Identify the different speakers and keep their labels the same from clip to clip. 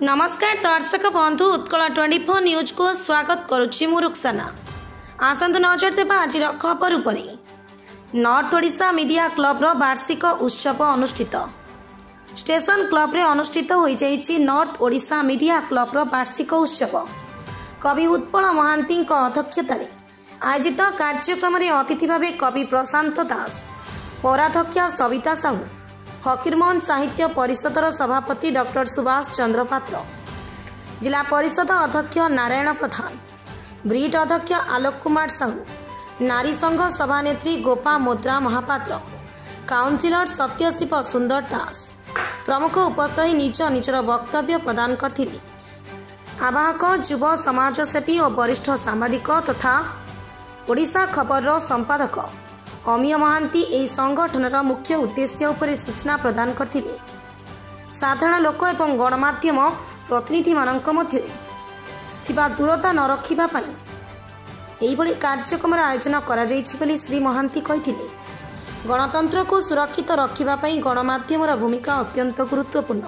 Speaker 1: नमस्कार दर्शक बंधु उत्कल 24 न्यूज को स्वागत करुच्ची मु रुक्साना। आसंतु नजर देबा आज खबर उपरे। नॉर्थ ओडिशा मीडिया क्लब रो वार्षिक उत्सव अनुष्ठित। स्टेशन क्लब रे अनुष्ठित होई जाईची नॉर्थ ओडिशा मीडिया क्लब रो वार्षिक उत्सव। कवि उत्पल महांती अध्यक्षतार आयोजित कार्यक्रम रे अतिथि भावे कवि प्रशांत दास, पौराध्यक्ष सविता साहू, फकीरमोहन साहित्य परिषदर सभापति डॉक्टर सुभाष चंद्र पात्र, जिला परिषद अध्यक्ष नारायण प्रधान, ब्रिट अध्यक्ष आलोक कुमार साहू, नारी संघ सभानेत्री गोपा मोद्रा महापात्र, काउंसिलर सत्यशिव सुंदर दास प्रमुख उपस्थित निज निजर वक्तव्य प्रदान करथिले। आवाहक युव समाजसेवी और वरिष्ठ सांबादिक तथा ओडिशा खबर संपादक अमीय महांती एही संगठनर मुख्य उद्देश्य उपरे सूचना प्रदान करथिले। साधारण लोक एवं गणमाध्यम प्रतिनिधि मानक मध्य थिबा दूरता न रखिबा पई एही भली कार्यक्रम आयोजन करा जायछि बोली श्री महांती कहिथिले। गणतंत्र को सुरक्षित रखिबा पई गणमाध्यमर भूमिका अत्यंत गुरुत्वपूर्ण।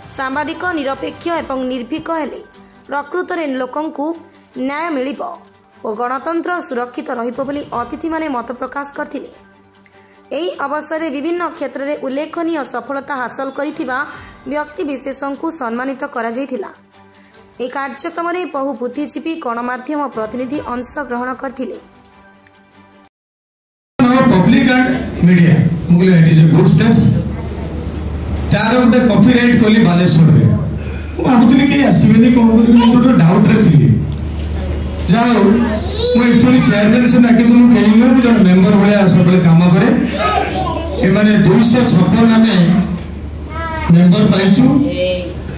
Speaker 1: सांबादिक निरपेक्ष एवं निर्भीक हेले प्रकृत रे लोकंकु न्याय मिलिबो और गणतंत्र सुरक्षित रहिबो बोली अतिथि माने मत प्रकाश करथिले। एही अवसर में विभिन्न क्षेत्र में उल्लेखनीय सफलता हासिल करिथिबा व्यक्ति विशेषों को सम्मानित करा जायथिला। एही कार्यक्रम में बहु बुद्धिजीवी गणमाध्यम प्रतिनिधि अंश ग्रहण करथिले।
Speaker 2: पब्लिक एंड मीडिया मुगले it is a good step. तार उठे कॉपीराइट कोली बालेश्वर रे भाबुतली के आसीबेनी कोन करी तो डाउट रे थिली। जाओ मैं एक्चुअली चेयरमैन से नाके तुम कहीं में भी जन मेंबर भले सब काम करे। ए माने 256 में मेंबर पाइछु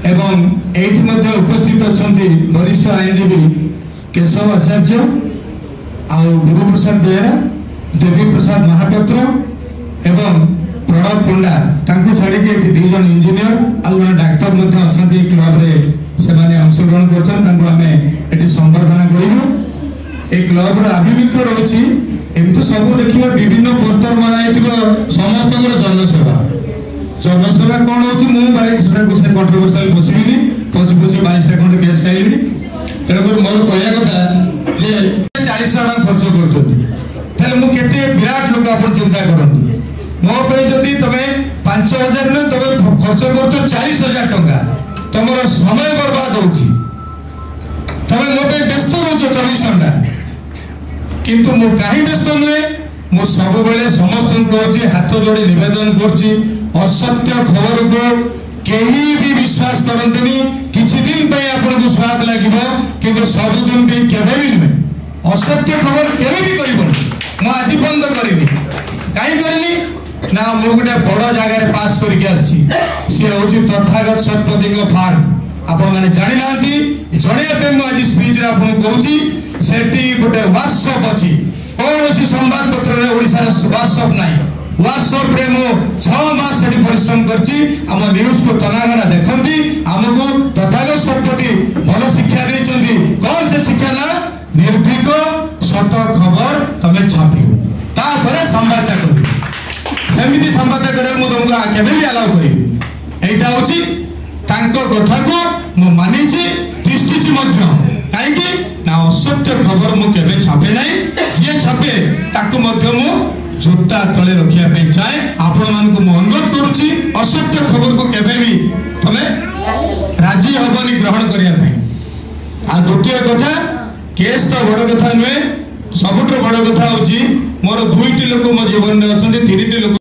Speaker 2: एवं एठ मध्ये उपस्थित अछंती वरिष्ठ आईनजीवी केशव आचार्य आ गुरु प्रसाद बेहरा, देवी प्रसाद महापात्र एवं प्रणव पंडा तांको छाड़ी के दी जन इंजीनियर आ जन डाक्टर मध्ये अछंती क्लब रे से माने अंशग्रहण करछन। तांको हमें एटी संवर्धना करिवो। ए क्लब रो आभिमुख्य रहछि एमतो सब देखियो विभिन्न पोस्टर बनाइथिबो समस्त जनसेवा। जनसेवा कोन होछि मु बाइक सडा कुछ कंट्रोवर्शियल पसिबिनी पसि 22 टा खंड केस खाइली। तेरे मोर कहया कथा जे 40 लाख खर्च करछथि ताले मु केते विराट लोक अपन चिंता करन। मो पे जदी तमे 5000 न तमे खर्च करछो 40000 टका तमरो समय बर्बाद होछि। तमे मो पे व्यस्त रहछो 24 घंटा किंतु मु काहे व्यस्त नहे। मु सब बेले समस्त कहछि हाथ जोड़ी निवेदन करछि असत्य खबर को केही भी विश्वास करंतनी। किछि दिन पे आपन को स्वाद लागिबो किंतु सब दिन भी केबे भी नहीं असत्य खबर केबे भी करिबोनी। मु आज बंद करिनी काहे करिनी ना मु गोटे बड़ जगह रे पास करके आछि से होछि तथागत सतपतिंग फार्म। आपन माने जानि नांती जणे पे मु आज स्पीच रे आपन कहूछि सेठी गोटे व्हाट्सएप अछि कोनोसी संवाद पत्र रे ओडिसा रे व्हाट्सएप नाही। व्हाट्सएप रे मु 6 मास सेठी परिश्रम करछि। हम न्यूज को तनागना देखंती हमको तथागत सतपति भलो शिक्षा देचंती। कोन से शिक्षा ना निर्भीक सत खबर तमे छापियो ता परे संवाद करू। सेमिति संवाद करे मु तुमको केबे भी अलाउ करी। एटा होछि तांको कथा को मु मानिछि तिष्टिछि मध्य काहे कि ना असत्य खबर मु केबे छापे नाही। जे छापे ताको मध्य मु जोता तले रखिया पे चाहे। आपण मान को मु अनुरोध करूछि असत्य खबर को केबे भी तमे राजी हबनी ग्रहण करिया पे। आ द्वितीय कथा केस तो बड़ कथा नहे। सबुठ बड़ कथा होछि मोर दुईटी लोक मो जीवन में अछंती तीनटी लोक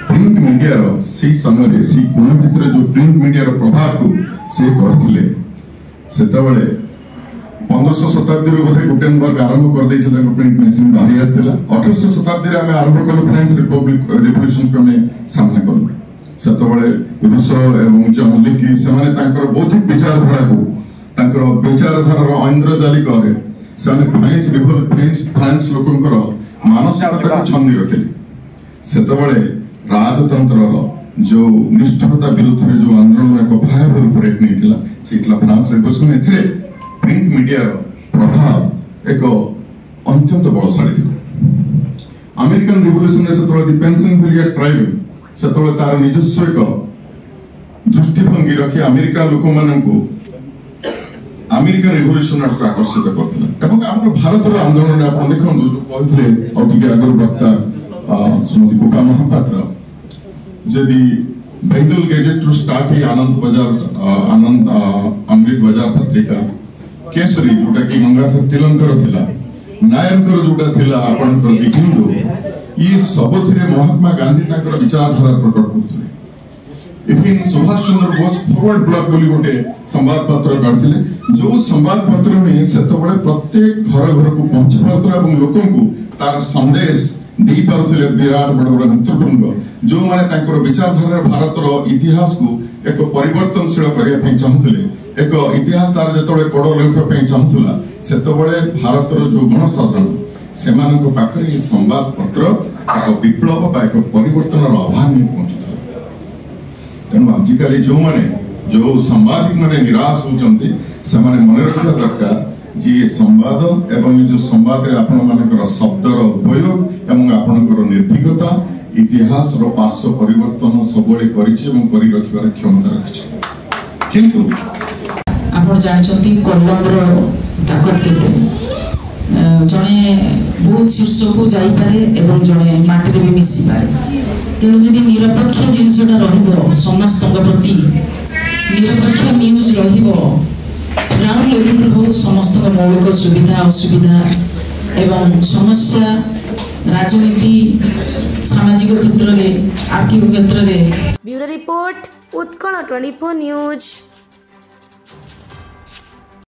Speaker 2: प्रिंट मीडिया रो सी समय सी कोन भितर जो प्रिंट मीडिया रो प्रभाव को से करथिले सेतबेले 1500 शताब्दी रो बोधे गुटेनबर्ग आरंभ कर दैछ। ताको प्रिंट मशीन बाहरी आस्थिला 1800 शताब्दी रे हमें आरंभ कलो फ्रेंच रिपब्लिक रिवोल्यूशन को हमें सामना करलो। सेतबेले रूस एवं जॉन लुकी से माने तांकर बौद्धिक विचारधारा को तांकर विचारधारा रो ऐन्द्रजालिक रे से फ्रेंच लोकंकर मानसिकता को छंदी रखिले। सेतबेले राजतंत्र जो निष्ठुरता विरुद्ध में जो आंदोलन को भयावह रूप रेख नहीं थिला फ्रांस रिवोल्यूशन एथिरे प्रिंट मीडिया प्रभाव एक अत्यंत बलशाली थिला। अमेरिकन रिवोल्यूशन से सेतबेले द पेंसिलवेनिया ट्राइब सेतबेले तार निजस्व एक
Speaker 3: दृष्टिभंगी रखी अमेरिका लोक मानू अमेरिकन रिवोल्यूशन आड़क आकर्षित करता भारत आंदोलन आप देखो कहते और आगर वक्ता श्रीमती कोटा महापात्र जदि बेंगल गैजेट टू स्टार्ट आनंद बाजार आनंद अमृत बाजार पत्रिका केसरी जोटा कि गंगाधर तिलंकर थिला नायकर जोटा थिला आपनकर दिहिंदू ये सबथिरे महात्मा गांधी ताकर विचारधारा प्रकट करथले even Subhash Chandra Bose forward block बोली गोटे संवाद पत्र करथिले जो संवाद पत्र में सेतबळे प्रत्येक घर घर को पहुंच पारथला এবং लोकन को तार संदेश दी पारथले विराट बड़ बड़ नेतृवृंद जो माने ताकर विचारधारा भारतर इतिहास को एक परिवर्तनशील करिया पे चाहथले एक इतिहास तार जतबळे कोड लेउठा पे चाहथला सेतबळे भारतर जो गणसाधारण सेमानक पाखरे संवाद पत्र एक विप्लव बा एक परिवर्तन आह्वान नहीं पहुंचुता तेणु आजिकल जो संवादिक माने निराश होचंती सेमाने मन रखा दरकार जे संवाद एवं जो संवाद रे आपण मानकर शब्दर उपयोग एवं आपणकर निर्भीकता इतिहास रो पार्श्व परिवर्तन सबले करिछि एवं करि रखिबार क्षमता रखिछि किंतु
Speaker 4: आपण जानचंती कलम रो ताकत केते जड़े बहुत शीर्ष को जापे एवं जड़े माटी भी मिसी पारे तेणु जदि निरपेक्ष जिनसा समस्त प्रति निरपेक्ष न्यूज ग्राउंड लेवल हो समस्त मौलिक सुविधा असुविधा एवं समस्या राजनीति सामाजिक क्षेत्र में आर्थिक क्षेत्र में
Speaker 1: ब्यूरो रिपोर्ट उत्कल 24 न्यूज।